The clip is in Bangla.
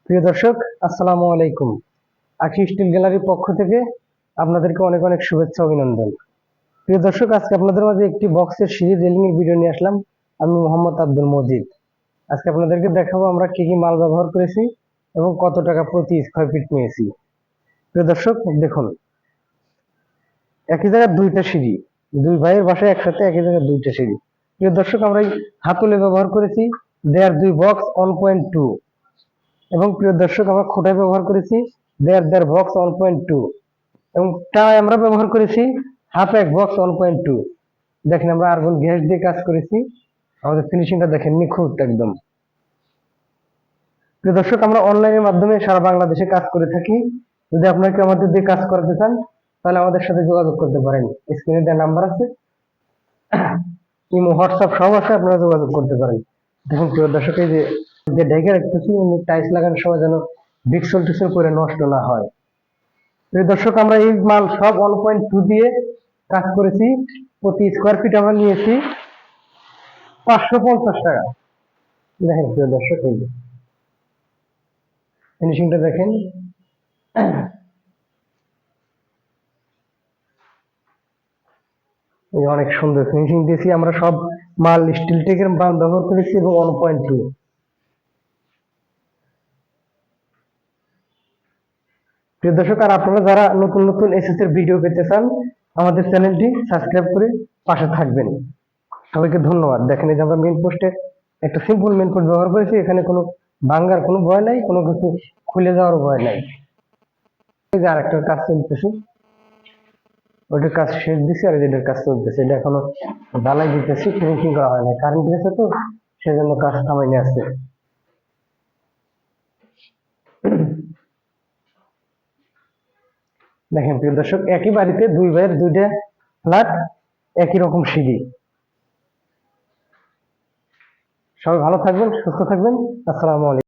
প্রিয় দর্শক, আসসালামু আলাইকুম। আখি স্টিল গ্যালারির পক্ষ থেকে আপনাদেরকে অনেক অনেক শুভেচ্ছা অভিনন্দন। প্রিয় দর্শক, আজকে আপনাদের মাঝে একটি বক্সের সিঁড়ি রেলিং এর ভিডিও নিয়ে আসলাম। আমি মোহাম্মদ আব্দুল মজিদ। আজকে আপনাদেরকে দেখাবো আমরা কি কি মাল ব্যবহার করেছি এবং কত টাকা প্রতি স্কয়ার ফিট নিয়েছি। প্রিয় দর্শক, দেখুন, একই জায়গায় দুইটা সিঁড়ি, দুই ভাইয়ের বাসায় একসাথে একই জায়গায় দুইটা সিঁড়ি। প্রিয় দর্শক, আমরা এই হাতলে ব্যবহার করেছি দেয়ার 2 বক্স 1.2 এবং প্রিয় দর্শক, আমরা খোঁটায় ব্যবহার করেছি দেয়ার বক্স 1.2 এবং টায় আমরা ব্যবহার করেছি হাফ এক বক্স 1.2। দেখেন, আমরা আর্গন গ্যাস দিয়ে কাজ করেছি। আমাদের ফিনিশিংটা দেখেন, নিখুঁত একদম। প্রিয় দর্শক, আমরা অনলাইনের মাধ্যমে সারা বাংলাদেশে কাজ করে থাকি। যদি আপনাকে আমাদের দিয়ে কাজ করাতে চান তাহলে আমাদের সাথে যোগাযোগ করতে পারেন। স্ক্রিনে দেওয়া নাম্বার আছে, ইমো, হোয়াটসঅ্যাপ সব আছে, আপনারা যোগাযোগ করতে পারেন। দেখুন প্রিয় দর্শক, এই যে ঢেকে রাখতেছি টাইলস লাগানোর সময় যেন বিক্সল টিক্সল করে নষ্ট না হয়। প্রিয় দর্শক, আমরা এই মাল সব 1.2 দিয়ে কাজ করেছি। প্রতি স্কোয়ার ফিট আমরা নিয়েছি 550 টাকা। দেখেন প্রিয় দর্শক, এই ফিনিশিংটা দেখেন। অনেক সুন্দর ফিনিশিং দিয়েছি। আমরা সব মাল স্টিল টেকের মাল ব্যবহার করেছি এবং 1.2। প্রিয় দর্শক, আর আপনারা যারা নতুন নতুন এসএস এর ভিডিও পেতে চান আমাদের চ্যানেলটি সাবস্ক্রাইব করে পাশে থাকবেন। সবাইকে ধন্যবাদ। দেখেন, এই যে আমরা মেন পোস্টে একটা সিম্পল মেন পোস্ট ব্যবহার করেছি। এখানে কোনো ভাঙ্গার কোনো ভয় নাই, কোনো কিছু খুলে যাওয়ার ভয় নাই। এই যে আরেকটার কাজ চলতেছে, ওইটার কাজ শেষ দিছি, আর এটার কাজ চলতেছে। এটা এখনো ঢালাই দিতেছি, ফিনিশিং করা হয় না, কারেন্ট গেছে তো সেজন্য কাজ থামাই নিয়ে আসছে। দেখেন প্রিয় দর্শক, একই বাড়িতে দুই ভাইয়ের দুইটা ফ্ল্যাট, একই রকম সিঁড়ি। সবাই ভালো থাকবেন, সুস্থ থাকবেন। আসসালামু আলাইকুম।